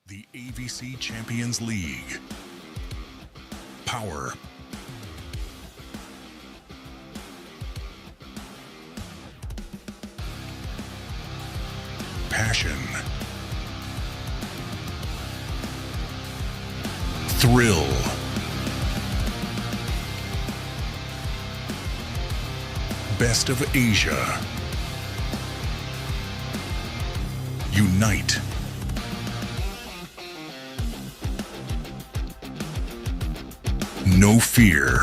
The AVC Champions League. Power. Passion. Thrill. Best of Asia. Unite. No fear.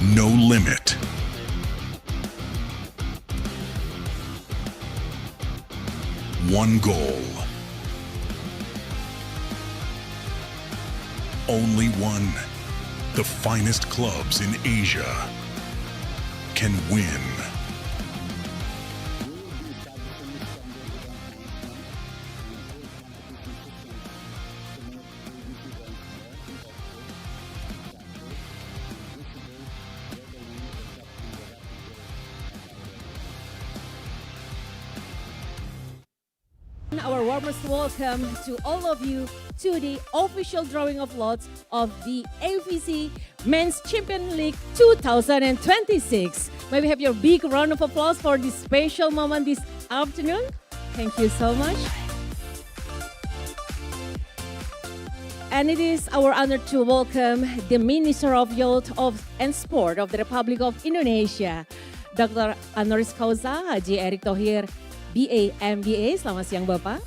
No limit. One goal. Only one. The finest clubs in Asia can win. Our warmest welcome to all of you to the official drawing of lots of the AVC Men's Champion League 2026. May we have your big round of applause for this special moment this afternoon. Thank you so much. And it is our honor to welcome the Minister of Youth and Sport of the Republic of Indonesia, Dr. Honoris Causa Haji Erick Thohir, BA, MBA. Selamat siang Bapak.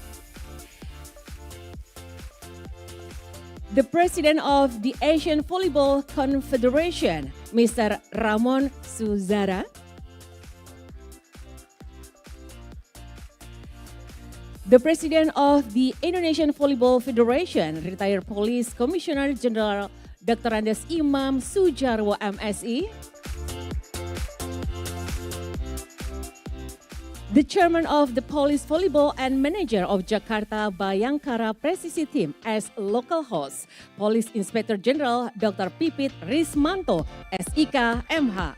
The President of the Asian Volleyball Confederation, Mr. Ramon Suzara. The President of the Indonesian Volleyball Federation, retired Police Commissioner General Dr. Andes Imam Sujarwo MSI. The Chairman of the Police Volleyball and Manager of Jakarta Bayangkara Presisi Team as local host, Police Inspector General Dr. Pipit Rismanto, SIK MH.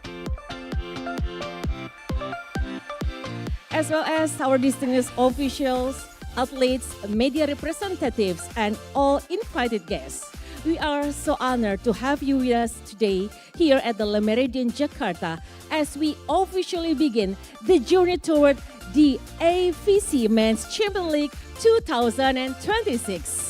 As well as our distinguished officials, athletes, media representatives, and all invited guests. We are so honored to have you with us today here at the Le Méridien Jakarta as we officially begin the journey toward the AVC Men's Champion League 2026.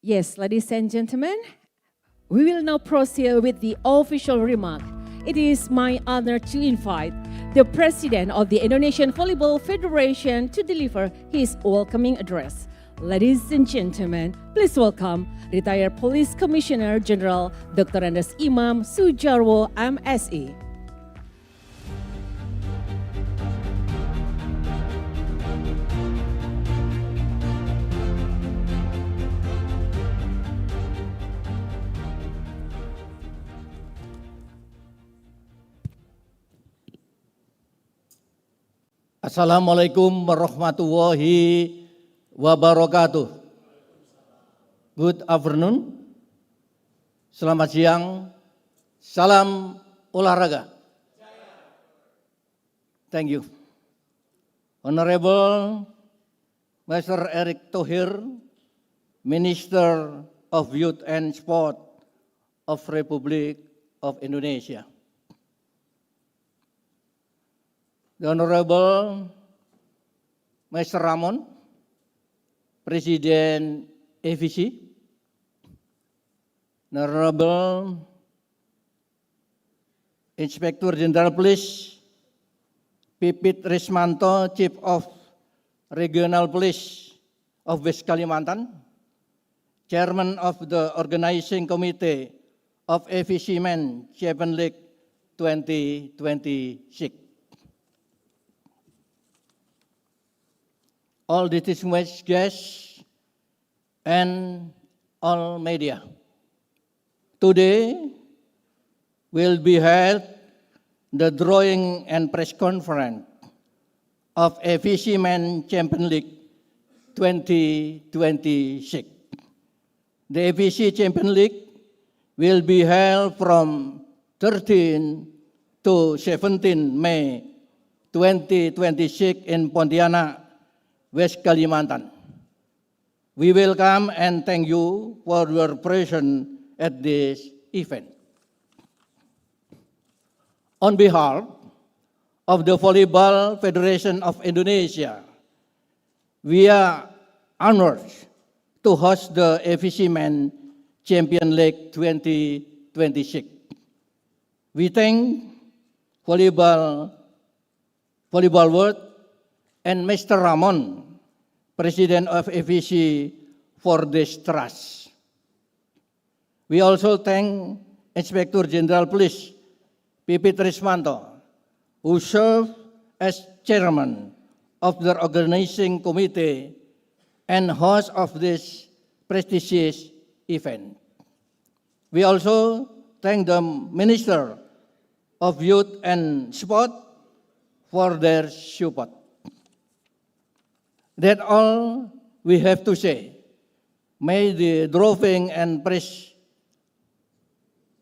Yes, ladies and gentlemen, we will now proceed with the official remark. It is my honor to invite the President of the Indonesian Volleyball Federation to deliver his welcoming address. Ladies and gentlemen, please welcome retired Police Commissioner General Dr. Andes Imam Sujarwo MSI. Assalamualaikum warahmatullahi wabarakatuh. Good afternoon. Selamat siang. Salam olahraga. Thank you. Honorable Mr. Erick Thohir, Minister of Youth and Sport of Republic of Indonesia. The Honorable Mr. Ramon, President AVC, Honorable Inspector General Police Pipit Rismanto, Chief of Regional Police of West Kalimantan, Chairman of the Organizing Committee of AVC Men Champion League 2026. All distinguished guests and all media. Today will be held the drawing and press conference of AVC Men Champion League 2026. The AVC Champion League will be held from 13 to 17 May 2026 in Pontianak, West Kalimantan. We welcome and thank you for your presence at this event. On behalf of the Volleyball Federation of Indonesia, we are honored to host the AVC Men Champion League 2026. We thank Volleyball World and Mr. Ramon, President of AVC, for this trust. We also thank Inspector General Police Pipit Rismanto, who served as Chairman of the Organizing Committee and host of this prestigious event. We also thank the Minister of Youth and Sport for their support. That's all we have to say. May the drawing and press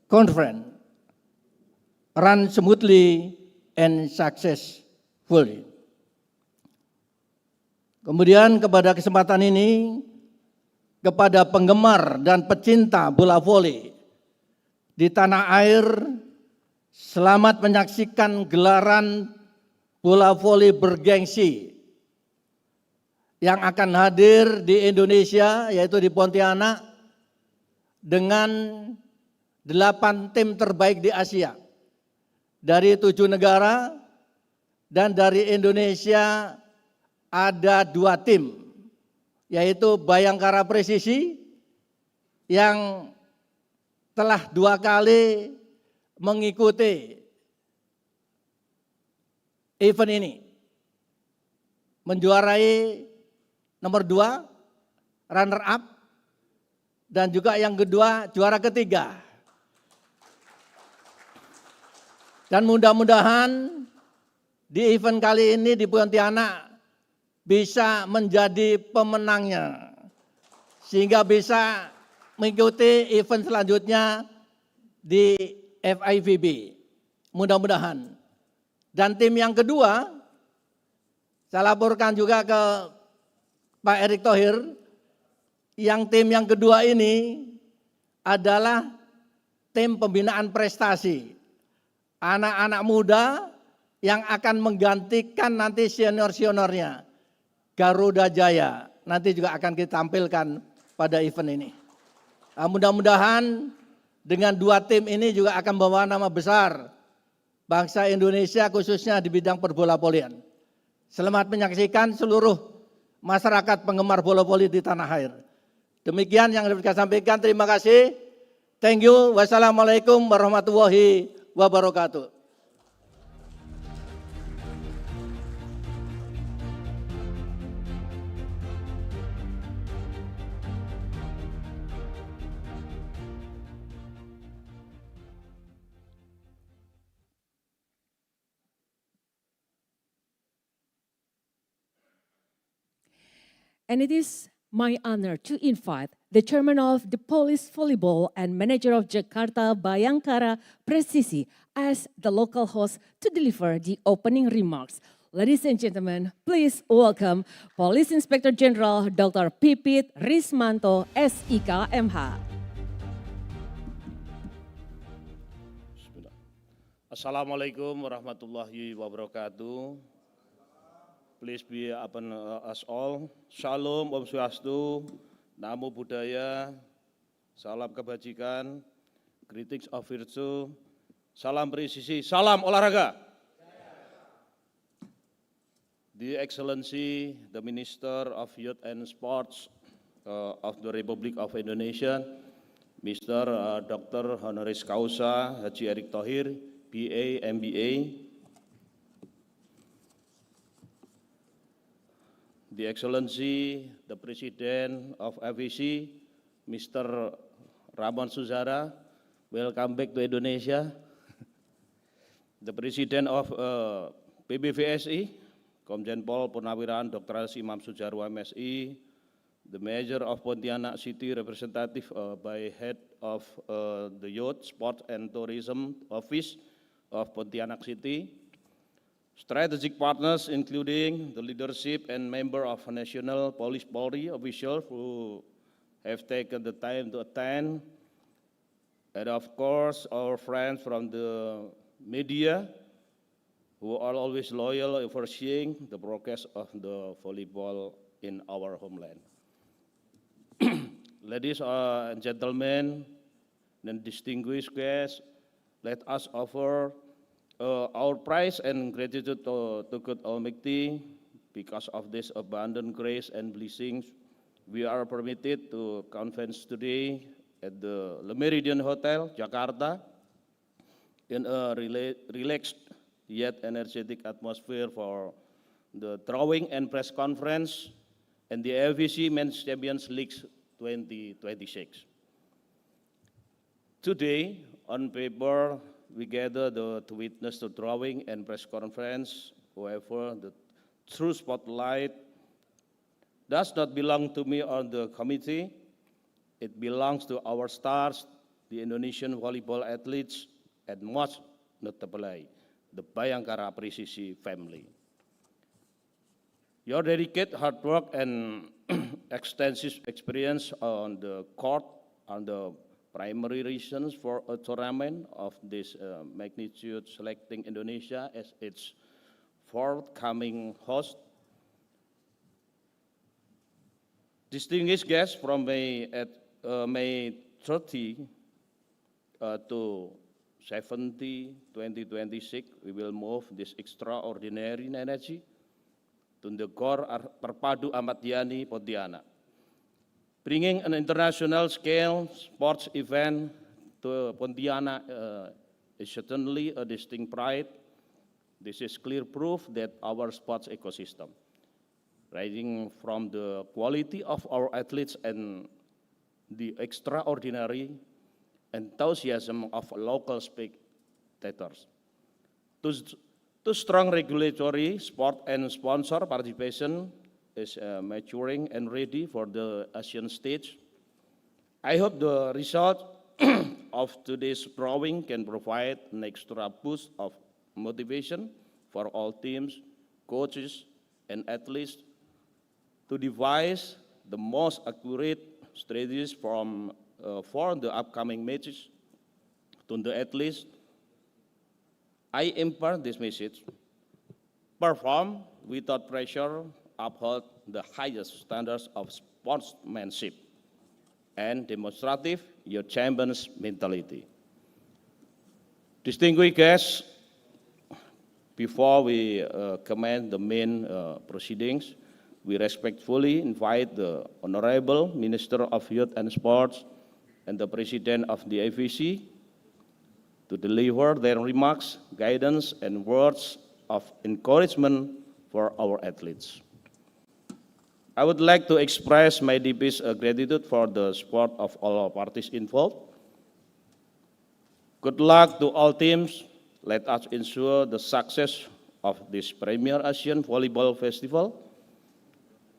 conference run smoothly and successfully. Kemudian kepada kesempatan ini, kepada penggemar dan pecinta bola voli di tanah air, selamat menyaksikan gelaran bola voli bergengsi yang akan hadir di Indonesia, yaitu di Pontianak, dengan 8 tim terbaik di Asia. Dari 7 negara, dan dari Indonesia ada 2 tim, yaitu Bayangkara Presisi yang telah 2 kali mengikuti event ini, menjuarai nomor 2, runner up, dan juga yang kedua juara ketiga. Dan mudah-mudahan di event kali ini di Pontianak bisa menjadi pemenangnya, sehingga bisa mengikuti event selanjutnya di FIVB. Mudah-mudahan. Dan tim yang kedua, saya laporkan juga ke Pak Erick Thohir, yang tim yang kedua ini adalah tim pembinaan prestasi. Anak-anak muda yang akan menggantikan nanti senior-seniornya. Garuda Jaya, nanti juga akan kita tampilkan pada event ini. Nah, mudah-mudahan dengan 2 tim ini juga akan membawa nama besar bangsa Indonesia, khususnya di bidang perbola-volian. Selamat menyaksikan seluruh masyarakat penggemar bola voli di tanah air. Demikian yang dapat saya sampaikan. Terima kasih. Thank you. Wassalamualaikum warahmatullahi wabarakatuh. And it is my honor to invite the chairman of the Police Volleyball and manager of Jakarta Bayangkara Presisi as the local host to deliver the opening remarks. Ladies and gentlemen, please welcome Police Inspector General Dr. Pipit Rismanto, SIK MH. Assalamualaikum warahmatullahi wabarakatuh. Please be upon us all. Shalom, Om Swastiastu, Namo Buddhaya, salam kebajikan, greetings of virtue, salam presisi, salam olahraga. The Excellency, the Minister of Youth and Sports of the Republic of Indonesia, Mr. Dr. Honoris Causa Haji Erick Thohir, BA, MBA, the Excellency, the President of AVC, Mr. Ramon Suzara, welcome back to Indonesia. The President of PBVSI, Komjen Pol Purnawirawan Dr. Imam Sujarwo MSI, the Mayor of Pontianak City, representative by Head of the Youth, Sport and Tourism Office of Pontianak City, strategic partners including the leadership and member of National Police Body officials who have taken the time to attend, and of course our friends from the media who are always loyal overseeing the progress of the volleyball in our homeland. Ladies and gentlemen, and distinguished guests, let us offer our praise and gratitude to God Almighty. Because of this abundant grace and blessings, we are permitted to conference today at the Le Méridien Hotel, Jakarta, in a relaxed yet energetic atmosphere for the drawing and press conference and the AVC Men's Champions League 2026. Today, on paper, we gather to witness the drawing and press conference. However, the true spotlight does not belong to me or the committee. It belongs to our stars, the Indonesian volleyball athletes, and most notably, the Bayangkara Presisi family. Your dedicated hard work and extensive experience on the court are the primary reasons for a tournament of this magnitude selecting Indonesia as its forthcoming host. Distinguished guests from May 30 to 70, 2026, we will move this extraordinary energy to the Gor Terpadu Ahmad Yani, Pontianak. Bringing an international scale sports event to Pontianak is certainly a distinct pride. This is clear proof that our sports ecosystem, rising from the quality of our athletes and the extraordinary enthusiasm of local spectators, to strong regulatory, sport and sponsor participation is maturing and ready for the Asian stage. I hope the result of today's drawing can provide an extra boost of motivation for all teams, coaches, and athletes to devise the most accurate strategies for the upcoming matches. To the athletes, I impart this message: perform without pressure, uphold the highest standards of sportsmanship, and demonstrative your champion's mentality. Distinguished guests, before we commence the main proceedings, we respectfully invite the Honorable Minister of Youth and Sports and the President of the AVC to deliver their remarks, guidance, and words of encouragement for our athletes. I would like to express my deepest gratitude for the support of all parties involved. Good luck to all teams. Let us ensure the success of this premier Asian Volleyball Festival,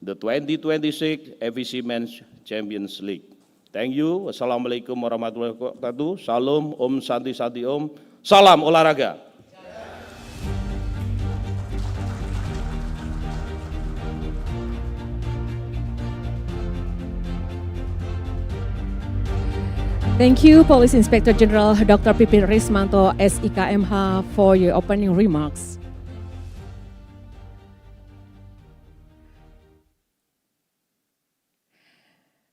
the 2026 AVC Men's Champions League. Thank you. Wassalamualaikum warahmatullahi wabarakatuh. Salam, Om Santi Santi Om. Salam olahraga. Thank you, Police Inspector General Dr. Pipin Rismanto, SIKMH, for your opening remarks.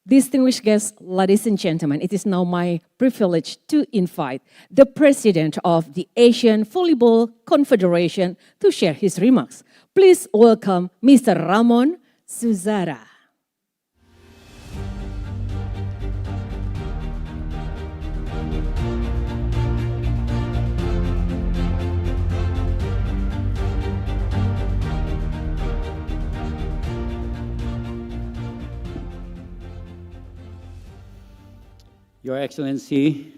Distinguished guests, ladies and gentlemen, it is now my privilege to invite the President of the Asian Volleyball Confederation to share his remarks. Please welcome Mr. Ramon Zuzara. Your Excellency,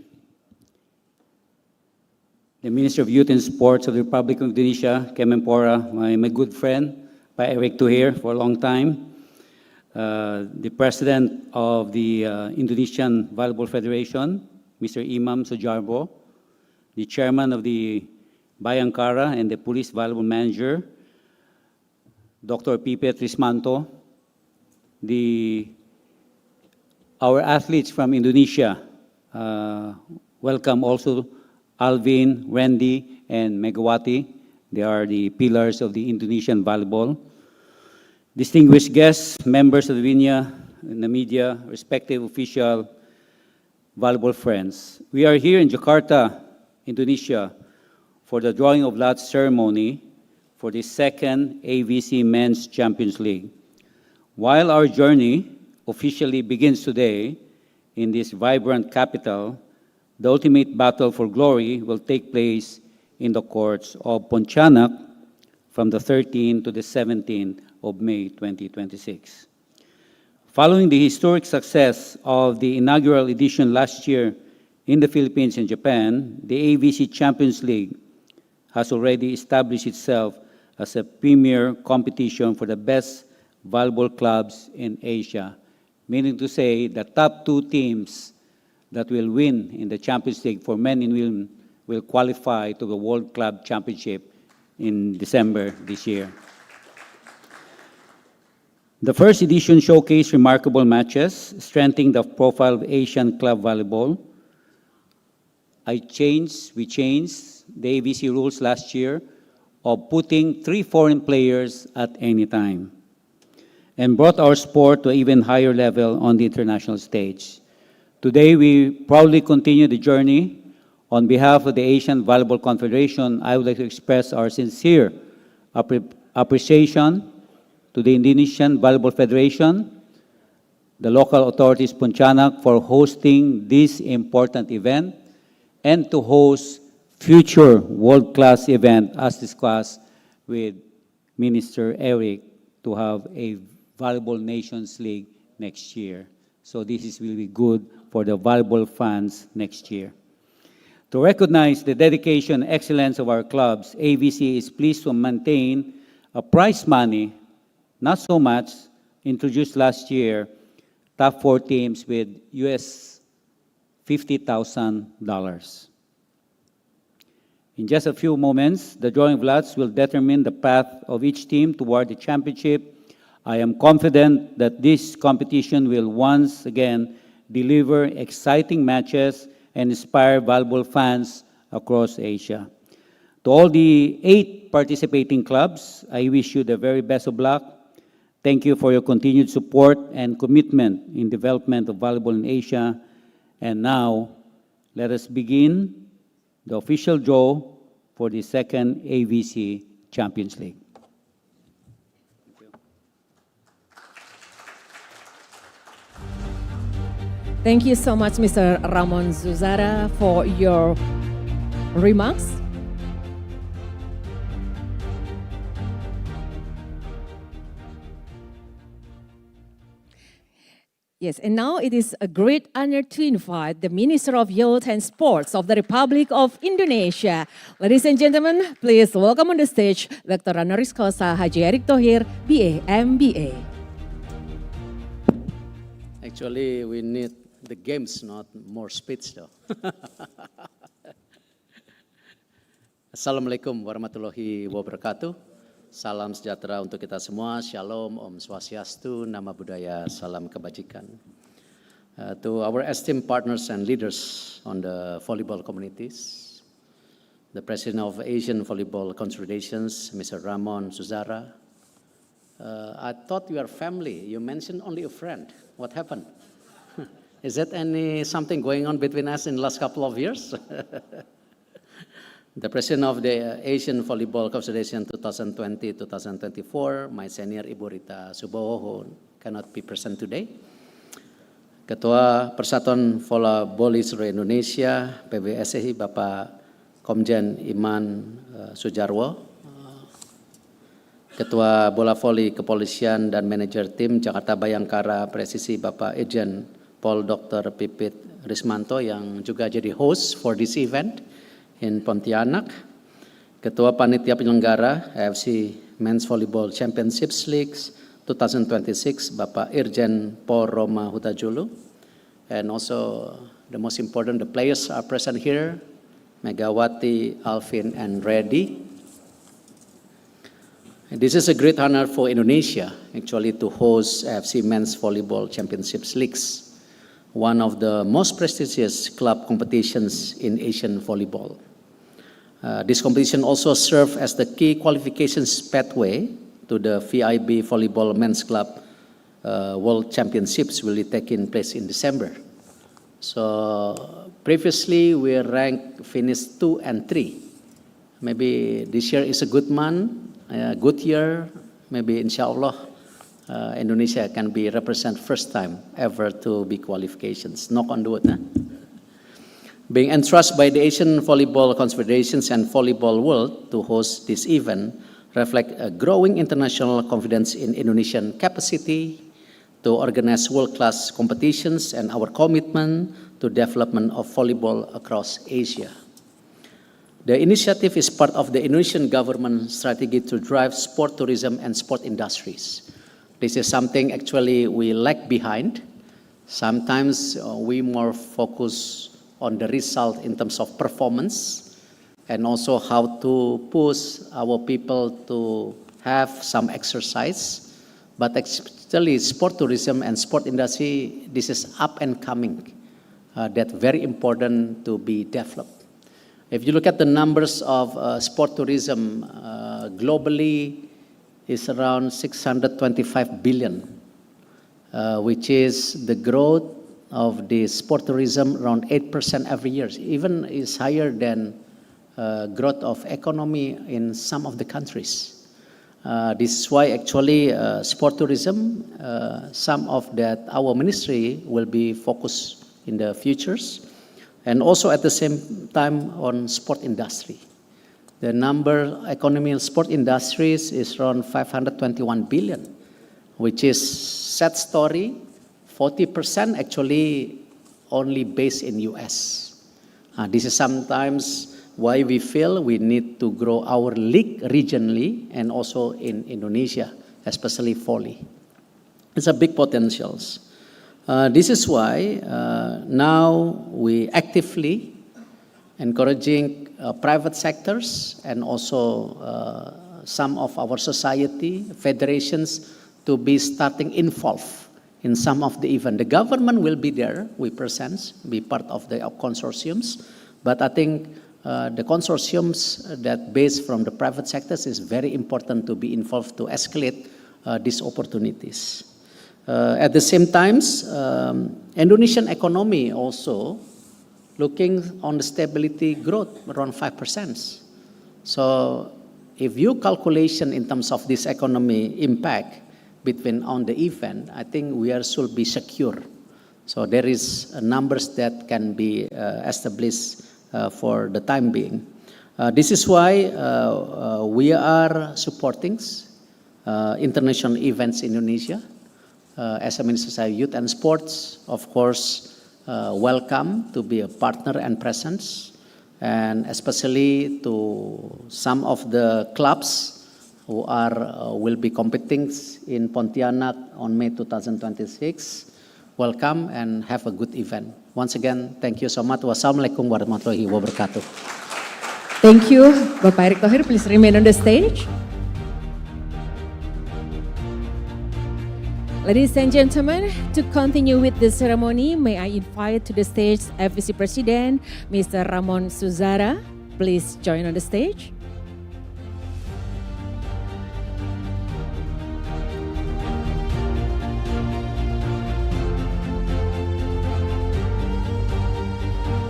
the Minister of Youth and Sports of the Republic of Indonesia, Kemenpora, my good friend, Pa Eric Tuhir for a long time, the President of the Indonesian Volleyball Federation, Mr. Imam Sujarbo, the Chairman of the Bayangkara and the Police Volleyball Manager, Dr. Pipe Trismanto, our athletes from Indonesia, welcome also Alvin, Randy, and Megawati. They are the pillars of the Indonesian volleyball. Distinguished guests, members of the media, respective official volleyball friends. We are here in Jakarta, Indonesia, for the drawing of lots ceremony for the second AVC Men's Champions League. While our journey officially begins today in this vibrant capital, the ultimate battle for glory will take place in the courts of Pontianak from the 13th to the 17th of May 2026. Following the historic success of the inaugural edition last year in the Philippines and Japan, the AVC Champions League has already established itself as a premier competition for the best volleyball clubs in Asia, meaning to say the top two teams that will win in the Champions League for men and women will qualify to the World Club Championship in December this year. The first edition showcased remarkable matches, strengthening the profile of Asian club volleyball. We changed the AVC rules last year of putting 3 foreign players at any time, and brought our sport to an even higher level on the international stage. Today, we proudly continue the journey. On behalf of the Asian Volleyball Confederation, I would like to express our sincere appreciation to the Indonesian Volleyball Federation, the local authorities Pontianak for hosting this important event, and to host future world-class event as discussed with Minister Eric to have a Volleyball Nations League next year. So this will be good for the volleyball fans next year. To recognize the dedication and excellence of our clubs, AVC is pleased to maintain a prize money, not so much, introduced last year, top 4 teams with US $50,000. In just a few moments, the drawing of lots will determine the path of each team toward the championship. I am confident that this competition will once again deliver exciting matches and inspire volleyball fans across Asia. To all the 8 participating clubs, I wish you the very best of luck. Thank you for your continued support and commitment in development of volleyball in Asia. And now, let us begin the official draw for the second AVC Champions League. Thank you so much, Mr. Ramon Zuzara, for your remarks. Yes, and now it is a great honor to invite the Minister of Youth and Sports of the Republic of Indonesia. Ladies and gentlemen, please welcome on the stage Dr. Honoris Causa Haji Erick Thohir, BA, MBA. Actually, we need the games, not more speech though. Assalamualaikum warahmatullahi wabarakatuh. Salam sejahtera untuk kita semua. Shalom, Om Swastiastu, Nama Budaya, Salam Kebajikan. To our esteemed partners and leaders on the volleyball communities, the President of Asian Volleyball Confederations, Mr. Ramon Zuzara. I thought you are family. You mentioned only a friend. What happened? Is that something going on between us in the last couple of years? The president of the Asian Volleyball Confederation 2020-2024, my senior Ibu Rita Subowo, cannot be present today. Ketua Persatuan Volleyball seluruh Indonesia, PBSI, Bapak Komjen Iman Sujarwo, Ketua Bola Voli Kepolisian dan Manajer Tim Jakarta Bayangkara Presisi Bapak Irjen Pol Dr. Pipit Rismanto yang juga jadi host for this event in Pontianak, Ketua Panitia Penyelenggara AVC Men's Volleyball Championships Leagues 2026 Bapak Irjen Pol Roma Hutajulu, and also the most important, the players are present here, Megawati, Alvin, and Reddy. This is a great honor for Indonesia, actually, to host AFC Men's Volleyball Championships Leagues, one of the most prestigious club competitions in Asian volleyball. This competition also serves as the key qualifications pathway to the VIB Volleyball Men's Club World Championships will be taking place in December. So previously we finished 2 and 3. Maybe this year is a good month, a good year. Maybe inshallah Indonesia can be represented first time ever to be qualifications. Knock on wood. Being entrusted by the Asian Volleyball Confederations and Volleyball World to host this event reflect a growing international confidence in Indonesian capacity to organize world-class competitions and our commitment to development of volleyball across Asia. The initiative is part of the Indonesian government strategy to drive sport tourism and sport industries. This is something actually we lag behind. Sometimes we more focus on the result in terms of performance and also how to push our people to have some exercise. But actually sport tourism and sport industry, this is up and coming. That's very important to be developed. If you look at the numbers of sport tourism globally, is around 625 billion, which is the growth of the sport tourism around 8% every year. Even is higher than growth of economy in some of the countries. This is why actually sport tourism, some of that our ministry will be focused in the futures, and also at the same time on sport industry. The number economy in sport industries is around 521 billion, which is sad story. 40% actually only based in US. This is sometimes why we feel we need to grow our league regionally and also in Indonesia, especially volley. It's a big potentials. This is why now we actively encouraging private sectors and also some of our society, federations to be starting involved in some of the event. The government will be there, we present, be part of the consortiums, but I think the consortiums that based from the private sectors is very important to be involved to escalate these opportunities. At the same time, Indonesian economy also looking on the stability growth around 5%. So if you calculation in terms of this economy impact between on the event, I think we should be secure. So there is numbers that can be established for the time being. This is why we are supporting international events in Indonesia. As a Minister of Youth and Sports, of course, welcome to be a partner and presence, and especially to some of the clubs who will be competing in Pontianak on May 2026. Welcome and have a good event. Once again, thank you so much. Wassalamualaikum warahmatullahi wabarakatuh. Thank you, Bapak Erick Thohir. Please remain on the stage. Ladies and gentlemen, to continue with the ceremony, may I invite to the stage AVC President, Mr. Ramon Suzara. Please join on the stage.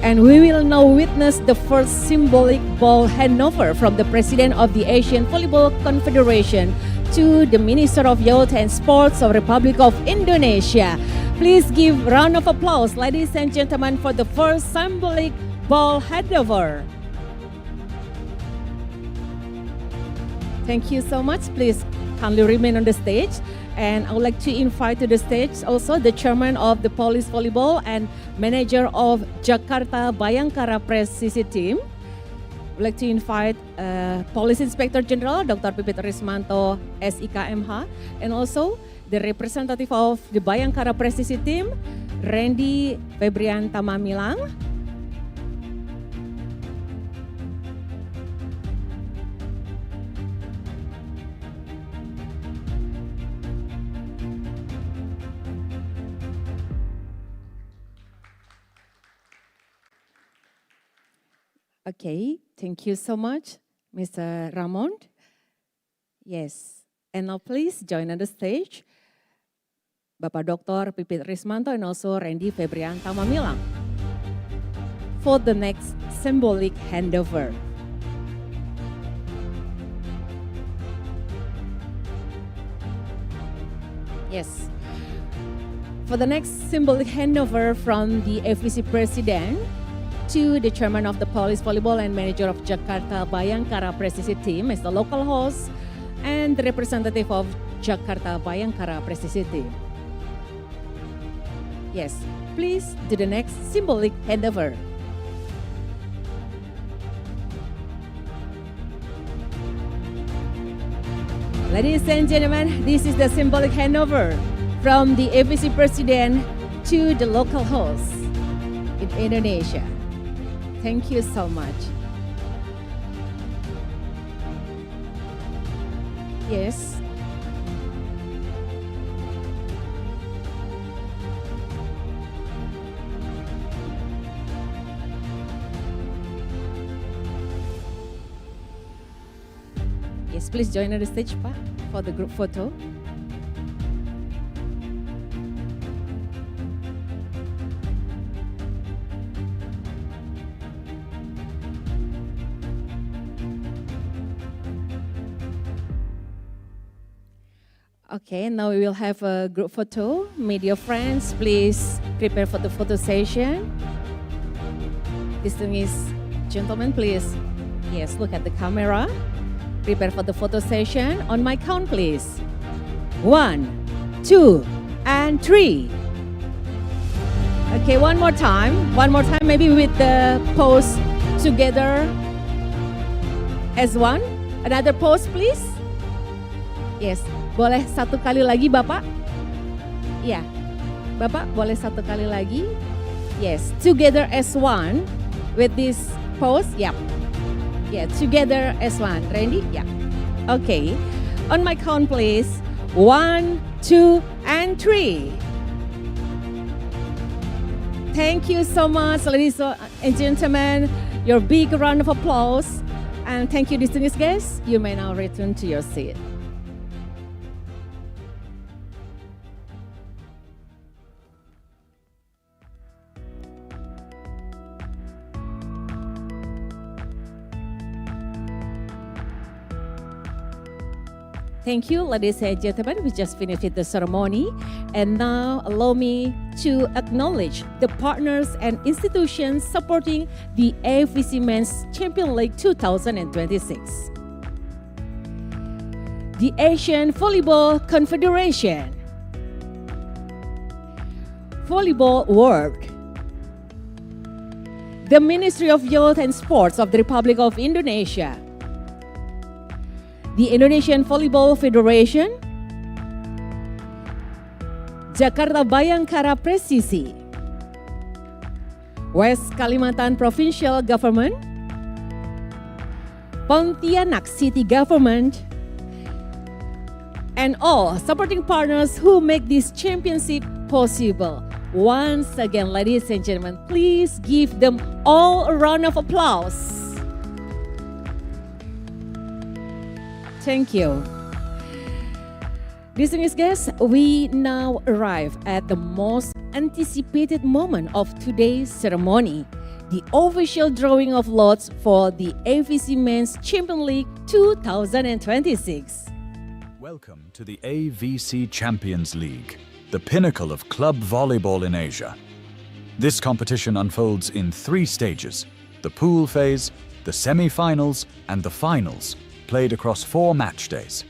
And we will now witness the first symbolic ball handover from the President of the Asian Volleyball Confederation to the Minister of Youth and Sports of Republic of Indonesia. Please give round of applause, ladies and gentlemen, for the first symbolic ball handover. Thank you so much. Please kindly remain on the stage. And I would like to invite to the stage also the chairman of the Police Volleyball and manager of Jakarta Bayangkara Presisi team. I would like to invite Police Inspector General Dr. Pipit Rismanto, SIKMH, and also the representative of the Bayangkara Presisi team, Randy Febrian Tamamilang. Okay, thank you so much, Mr. Ramon. Yes, and now please join on the stage, Bapak Dr. Pipit Rismanto and also Randy Febrian Tamamilang for the next symbolic handover. Yes, for the next symbolic handover from the AVC President to the chairman of the Police Volleyball and manager of Jakarta Bayangkara Presisi team as the local host and the representative of Jakarta Bayangkara Presisi team. Yes, please do the next symbolic handover. Ladies and gentlemen, this is the symbolic handover from the AVC President to the local host in Indonesia. Thank you so much. Yes. Yes, please join on the stage, Pak, for the group photo. Okay, now we will have a group photo. Media friends, please prepare for the photo session. Distinguished gentlemen, please, yes, look at the camera. Prepare for the photo session. On my count, please. 1, 2, and 3. Okay, one more time. One more time, maybe with the pose together as one. Another pose, please. Yes. Boleh satu kali lagi, Bapak? Ya, Bapak boleh satu kali lagi? Yes, together as one with this pose. Yep. Yeah, together as one. Randy? Yeah. Okay. On my count, please. 1, 2, and 3. Thank you so much, ladies and gentlemen. Your big round of applause. And thank you, distinguished guests. You may now return to your seat. Thank you, ladies and gentlemen. We just finished the ceremony. And now allow me to acknowledge the partners and institutions supporting the AVC Men's Champion League 2026. The Asian Volleyball Confederation, Volleyball World, the Ministry of Youth and Sports of the Republic of Indonesia, the Indonesian Volleyball Federation, Jakarta Bayangkara Presisi, West Kalimantan Provincial Government, Pontianak City Government, and all supporting partners who make this championship possible. Once again, ladies and gentlemen, please give them all a round of applause. Thank you. Distinguished guests, we now arrive at the most anticipated moment of today's ceremony, the official drawing of lots for the AVC Men's Champions League 2026. Welcome to the AVC Champions League, the pinnacle of club volleyball in Asia. This competition unfolds in 3 stages: the pool phase, the semi-finals, and the finals, played across 4 match days.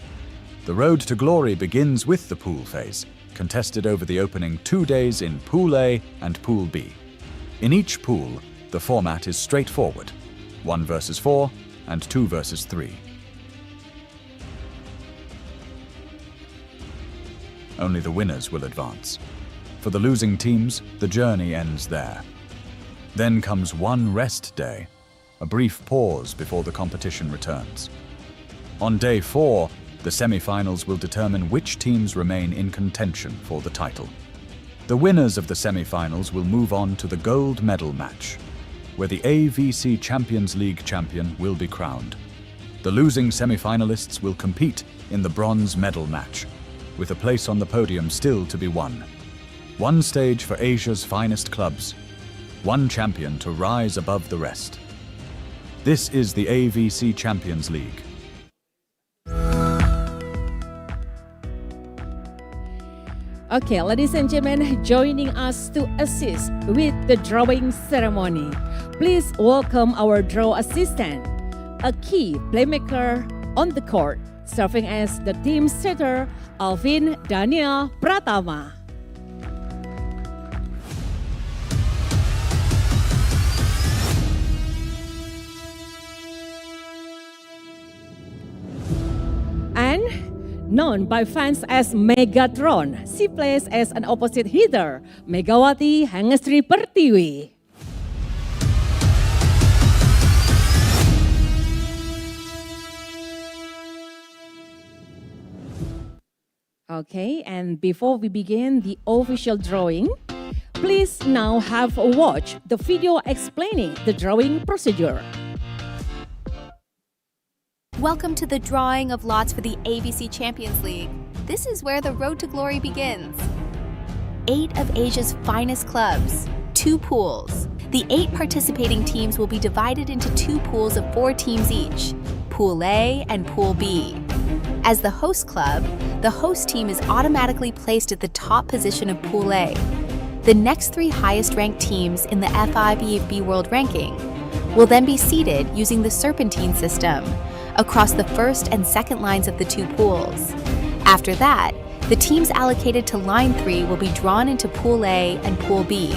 The road to glory begins with the pool phase, contested over the opening 2 days in Pool A and Pool B. In each pool, the format is straightforward: 1 versus 4 and 2 versus 3. Only the winners will advance. For the losing teams, the journey ends there. Then comes one rest day, a brief pause before the competition returns. On day 4, the semi-finals will determine which teams remain in contention for the title. The winners of the semi-finals will move on to the gold medal match, where the AVC Champions League champion will be crowned. The losing semi-finalists will compete in the bronze medal match, with a place on the podium still to be won. One stage for Asia's finest clubs, one champion to rise above the rest. This is the AVC Champions League. Okay, ladies and gentlemen, joining us to assist with the drawing ceremony, please welcome our draw assistant, a key playmaker on the court, serving as the team setter, Alvin Daniel Pratama. And known by fans as Megatron, she plays as an opposite hitter, Megawati Hangestri Pertiwi. Okay, and before we begin the official drawing, please now have a watch the video explaining the drawing procedure. Welcome to the drawing of lots for the AVC Champions League. This is where the road to glory begins. 8 of Asia's finest clubs, 2 pools. The 8 participating teams will be divided into 2 pools of 4 teams each, Pool A and Pool B. As the host club, the host team is automatically placed at the top position of Pool A. The next 3 highest ranked teams in the FIVB World Ranking will then be seeded using the serpentine system across the first and second lines of the 2 pools. After that, the teams allocated to line 3 will be drawn into Pool A and Pool B.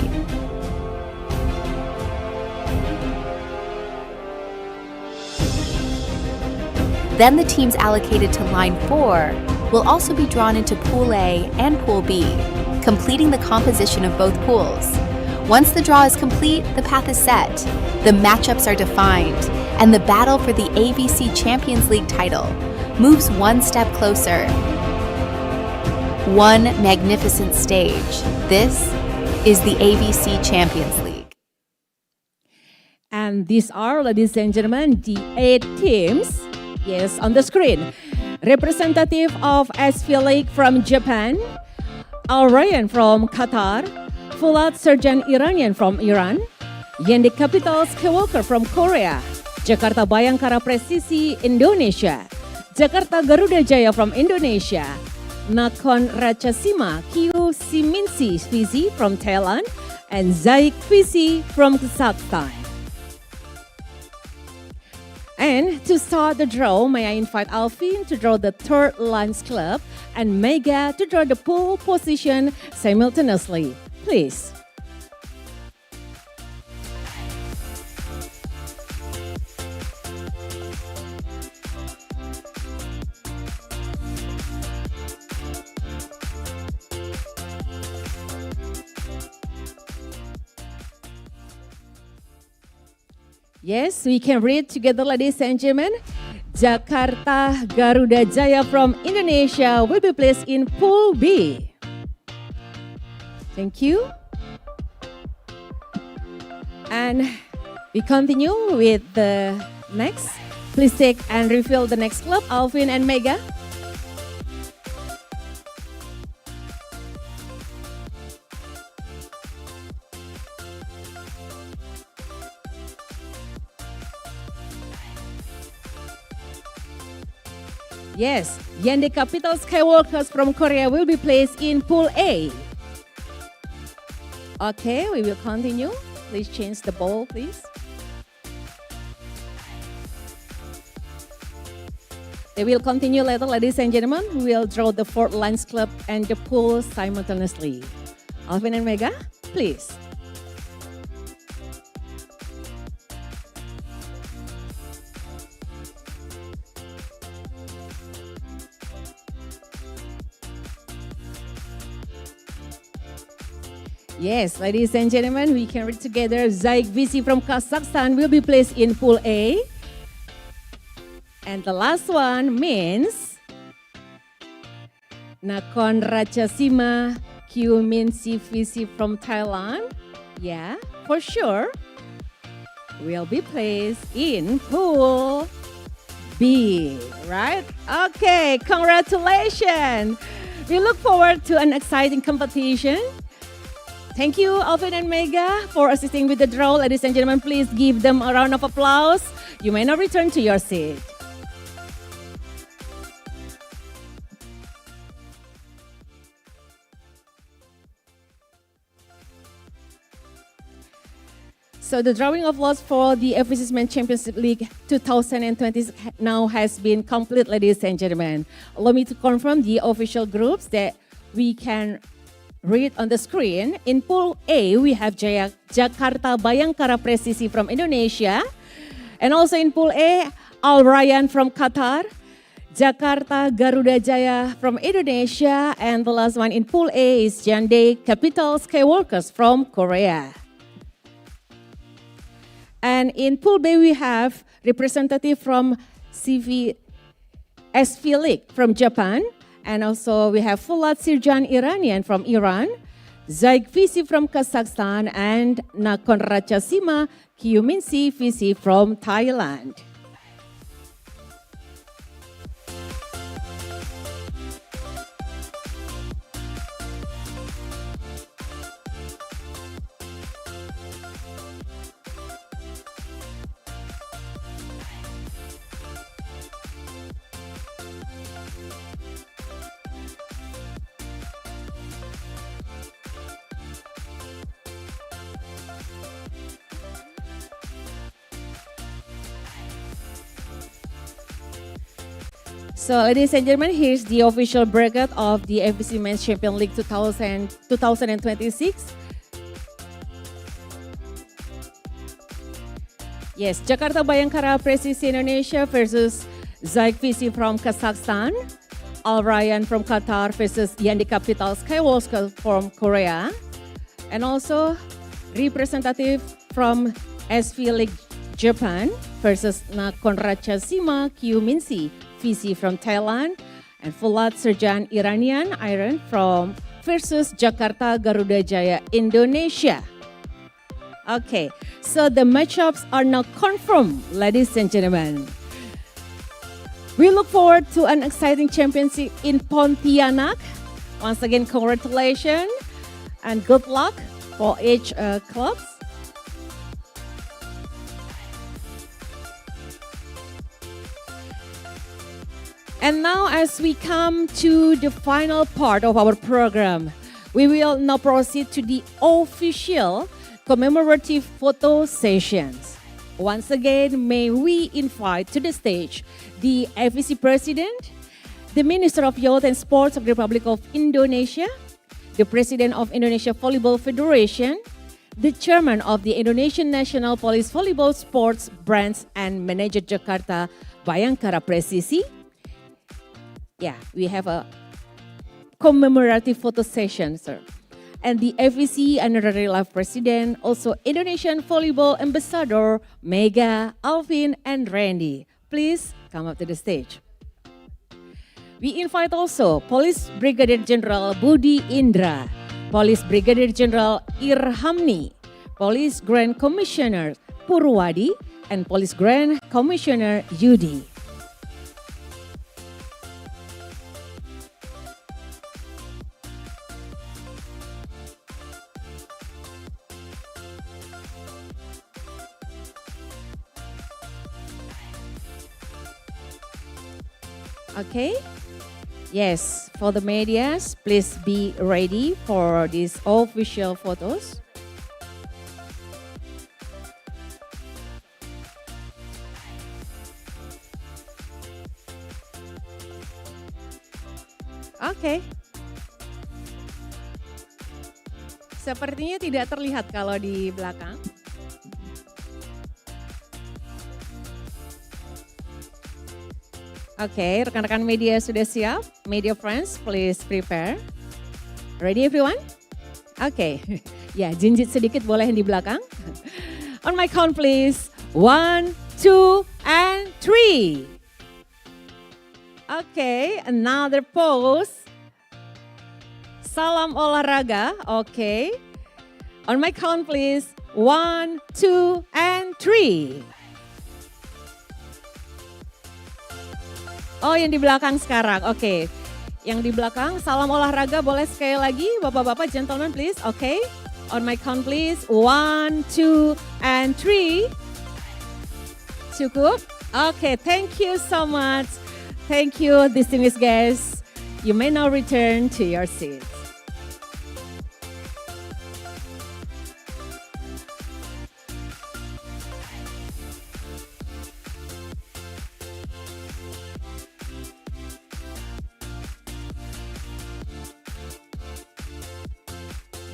Then the teams allocated to line 4 will also be drawn into Pool A and Pool B, completing the composition of both pools. Once the draw is complete, the path is set, the matchups are defined, and the battle for the AVC Champions League title moves one step closer. One magnificent stage. This is the AVC Champions League. And these are, ladies and gentlemen, the 8 teams. Yes, on the screen. Representative of SV League from Japan, Al Rayyan from Qatar, Fulat Serjan Iranian from Iran, Yendi Capitals Skywalker from Korea, Jakarta Bayangkara Presisi Indonesia, Jakarta Garuda Jaya from Indonesia, Nakhon Ratchasima Kyu Siminsi Fizi from Thailand, and Zaik Fizi from Kazakhstan. And to start the draw, may I invite Alvin to draw the third Lions Club and Mega to draw the pool position simultaneously. Please. Yes, we can read together, ladies and gentlemen. Jakarta Garuda Jaya from Indonesia will be placed in Pool B. Thank you. And we continue with the next. Please take and refill the next club, Alvin and Mega. Yes, Hyundai Capital Skywalkers from Korea will be placed in Pool A. Okay, we will continue. Please change the ball, please. They will continue later, ladies and gentlemen. We will draw the Fort Lions Club and the pool simultaneously. Alvin and Mega, please. Yes, ladies and gentlemen, we can read together. AVC from Kazakhstan will be placed in Pool A. And the last one means Nakhon Ratchasima Kyu-min CVC from Thailand. Yeah, for sure. Will be placed in Pool B, right? Okay, congratulations. We look forward to an exciting competition. Thank you, Alvin and Mega, for assisting with the draw. Ladies and gentlemen, please give them a round of applause. You may now return to your seat. So the drawing of lots for the AVC Men's Championship League 2020 now has been complete, ladies and gentlemen. Allow me to confirm the official groups that we can read on the screen. In Pool A, we have Jakarta Bayangkara Presisi from Indonesia. And also in Pool A, Al Rayyan from Qatar, Jakarta Garuda Jaya from Indonesia, and the last one in Pool A is Hyundai Capital Skywalkers from Korea. And in Pool B, we have representative from Symbolic from Japan. And also we have Fulat Sirjan Iranian from Iran, AVC from Kazakhstan, and Nakhon Ratchasima Kyu-min CVC from Thailand. So ladies and gentlemen, here's the official bracket of the AVC Men's Champion League 2026. Yes, Jakarta Bayangkara Presisi Indonesia versus AVC from Kazakhstan, Al Rayyan from Qatar versus Hyundai Capital Skywalkers from Korea, and also representative from Symbolic Japan versus Nakhon Ratchasima Kyu-min CVC from Thailand, and Fulat Sirjan Iranian Iron from versus Jakarta Garuda Jaya Indonesia. Okay, so the matchups are now confirmed, ladies and gentlemen. We look forward to an exciting championship in Pontianak. Once again, congratulations and good luck for each clubs. And now as we come to the final part of our program, we will now proceed to the official commemorative photo sessions. Once again, may we invite to the stage the AVC President, the Minister of Youth and Sports of the Republic of Indonesia, the President of Indonesia Volleyball Federation, the Chairman of the Indonesian National Police Volleyball Sports Branch and Manager Jakarta Bayangkara Presisi. Yeah, we have a commemorative photo session, sir. And the AVC Honorary Life President, also Indonesian Volleyball Ambassador, Mega, Alvin, and Randy. Please come up to the stage. We invite also Police Brigadier General Budi Indra, Police Brigadier General Irhamni, Police Grand Commissioner Purwadi, and Police Grand Commissioner Yudi. Okay. Yes, for the medias, please be ready for these official photos. Oke. Sepertinya tidak terlihat kalau di belakang. Oke, rekan-rekan media sudah siap? Media friends, please prepare. Ready everyone? Oke, ya jinjit sedikit boleh yang di belakang. On my count please. 1, 2, and 3. Oke, another pose. Salam olahraga, oke. On my count please. 1, 2, and 3. Oh, yang di belakang sekarang, oke. Yang di belakang, salam olahraga boleh sekali lagi, bapak-bapak, gentlemen please, oke. On my count please, 1, 2, and 3. Cukup? Oke, thank you so much. Thank you, distinguished guests. You may now return to your seats.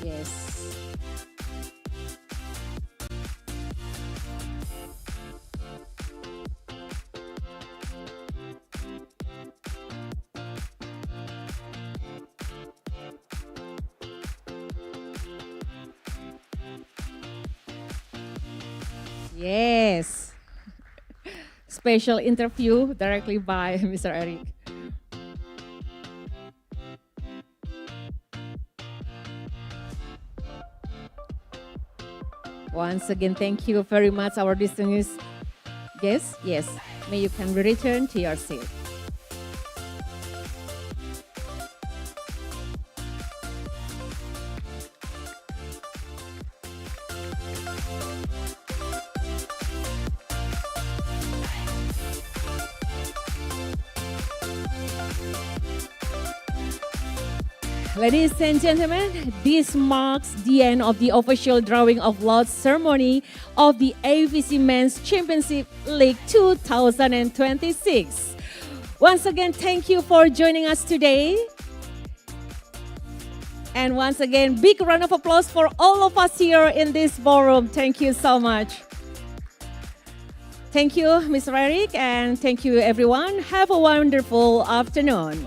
Yes. Yes. Special interview directly by Mr. Eric. Once again, thank you very much, our distinguished guests. Yes, may you can return to your seat. Ladies and gentlemen, this marks the end of the official drawing of lots ceremony of the AVC Men's Championship League 2026. Once again, thank you for joining us today. And once again, big round of applause for all of us here in this ballroom. Thank you so much. Thank you, Mr. Eric, and thank you, everyone. Have a wonderful afternoon.